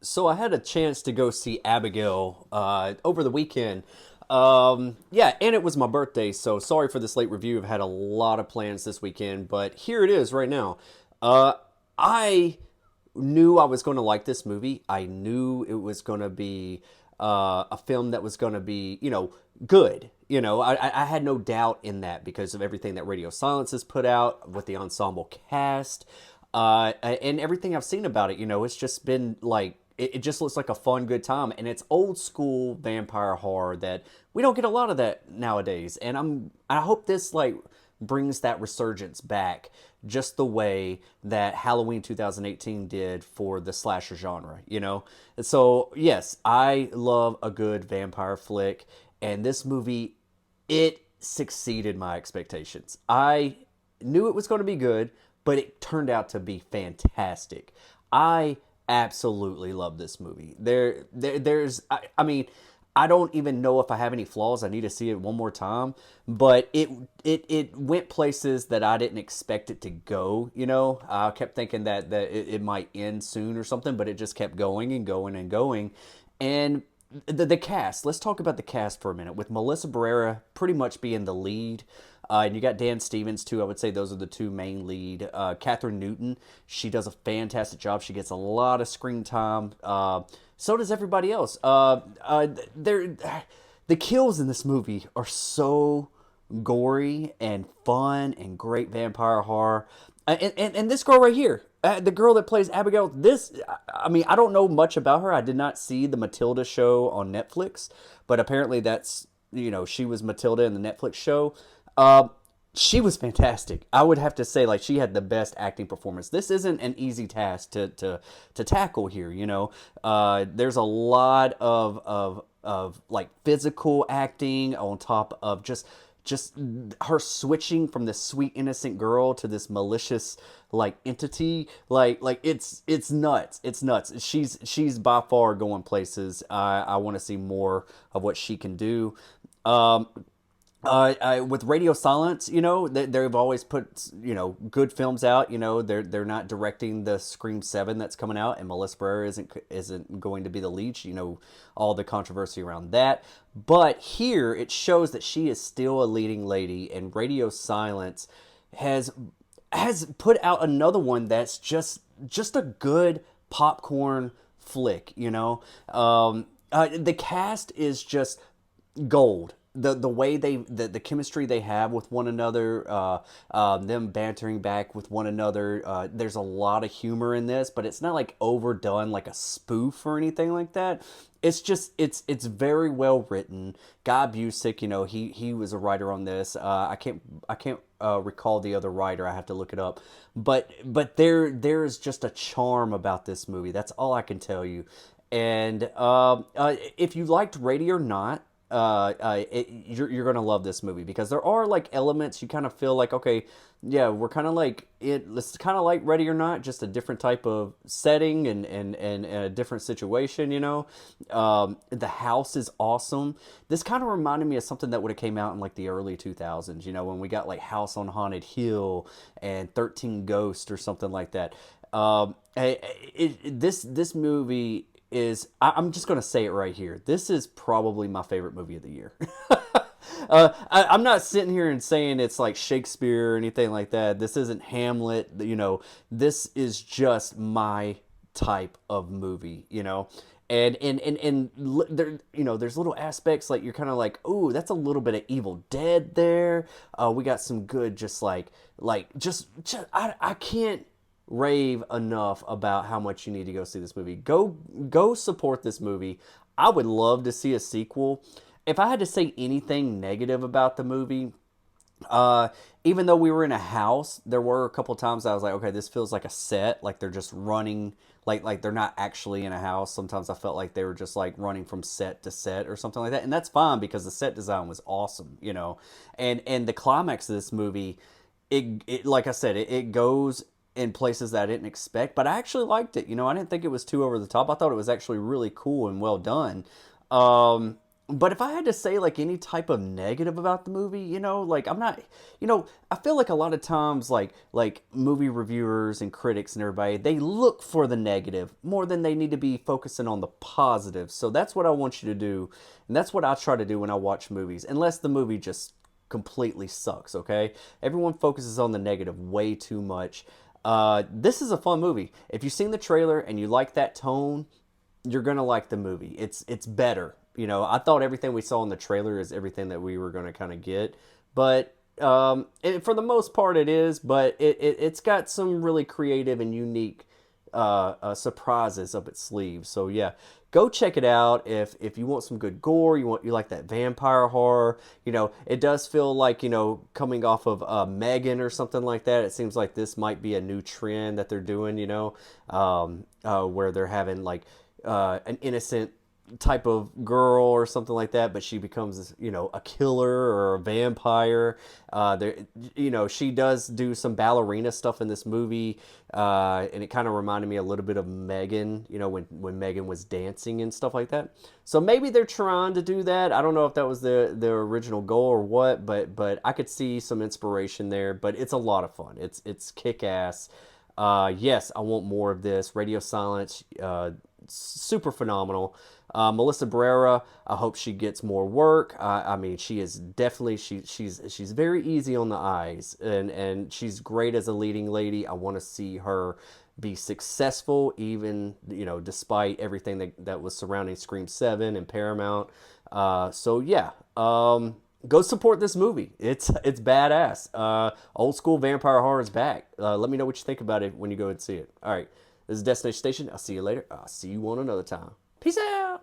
So I had a chance to go see Abigail over the weekend. Yeah, and it was my birthday, so sorry for this late review. I've had a lot of plans this weekend, but here it is right now. Uh, I knew I was going to like this movie. I knew it was going to be a film that was going to be, good. I had no doubt in that because of everything that Radio Silence has put out with the ensemble cast, and everything I've seen about it. It's just been like it just looks like a fun, good time, and it's old school vampire horror that we don't get a lot of that nowadays. And I hope this like brings that resurgence back just the way that Halloween 2018 did for the slasher genre. And so, yes, I love a good vampire flick, and this movie, it succeeded my expectations. I knew it was going to be good, but it turned out to be fantastic. I absolutely love this movie. I mean, I don't even know if I have any flaws. I need to see it one more time, but it went places that I didn't expect it to go. I kept thinking that it might end soon or something, but it just kept going and going and going. And the cast. Let's talk about the cast for a minute. With Melissa Barrera pretty much being the lead, and you got Dan Stevens too. I would say those are the two main lead. Catherine Newton, she does a fantastic job. She gets a lot of screen time. So does everybody else. The kills in this movie are so gory and fun and great vampire horror. And this girl right here, the girl that plays Abigail, I mean, I don't know much about her. I did not see the Matilda show on Netflix, but apparently she was Matilda in the Netflix show. She was fantastic. I would have to say, like, she had the best acting performance. This isn't an easy task to tackle here. There's a lot of like physical acting on top of just her switching from this sweet innocent girl to this malicious like entity. Like it's nuts. It's nuts. She's by far going places. I want to see more of what she can do. With Radio Silence, they've always put good films out. They're not directing the Scream 7 that's coming out, and Melissa Barrera isn't going to be the lead. All the controversy around that, but here it shows that she is still a leading lady, and Radio Silence has put out another one that's just a good popcorn flick. The cast is just gold. The way the chemistry they have with one another, them bantering back with one another. There's a lot of humor in this, but it's not like overdone like a spoof or anything like that. It's very well written. Guy Busick, he was a writer on this. I can't recall the other writer. I have to look it up. But there's just a charm about this movie. That's all I can tell you. And if you liked Ready or Not, you're gonna love this movie because there are like elements you kind of feel like, okay, yeah, we're kind of like it's kind of like Ready or Not, just a different type of setting and a different situation. The house is awesome. This kind of reminded me of something that would have came out in like the early 2000s. When we got like House on Haunted Hill and 13 Ghosts or something like that. This movie I'm just going to say it right here. This is probably my favorite movie of the year. I'm not sitting here and saying it's like Shakespeare or anything like that. This isn't Hamlet. This is just my type of movie. And there, there's little aspects like you're kind of like, ooh, that's a little bit of Evil Dead there. We got some good, just I can't rave enough about how much you need to go see this movie. Go support this movie. I would love to see a sequel. If I had to say anything negative about the movie, even though we were in a house, there were a couple times I was like, okay, this feels like a set, like they're just running, like they're not actually in a house. Sometimes I felt like they were just like running from set to set or something like that, and that's fine because the set design was awesome, and the climax of this movie, it like I said, it goes in places that I didn't expect, but I actually liked it. I didn't think it was too over the top. I thought it was actually really cool and well done. But if I had to say like any type of negative about the movie, like I'm not, I feel like a lot of times like movie reviewers and critics and everybody, they look for the negative more than they need to be focusing on the positive. So that's what I want you to do, and that's what I try to do when I watch movies, unless the movie just completely sucks, okay? Everyone focuses on the negative way too much. This is a fun movie. If you've seen the trailer and you like that tone, you're gonna like the movie. It's better. I thought everything we saw in the trailer is everything that we were gonna kind of get, but for the most part it is. But it's got some really creative and unique surprises up its sleeves. So yeah, go check it out if you want some good gore. You like that vampire horror. It does feel like coming off of Megan or something like that. It seems like this might be a new trend that they're doing. Where they're having like an innocent type of girl or something like that, but she becomes a killer or a vampire. There, she does do some ballerina stuff in this movie, and it kind of reminded me a little bit of Megan. When Megan was dancing and stuff like that. So maybe they're trying to do that. I don't know if that was the original goal or what, but I could see some inspiration there. But it's a lot of fun. It's kick ass. Yes, I want more of this. Radio Silence, super phenomenal. Melissa Barrera, I hope she gets more work. I mean, she is definitely she's very easy on the eyes, and she's great as a leading lady. I want to see her be successful, even despite everything that was surrounding Scream 7 and Paramount. So yeah, go support this movie. It's badass. Old school vampire horror is back. Let me know what you think about it when you go and see it. All right, this is Destination Station. I'll see you later. I'll see you on another time. Peace out.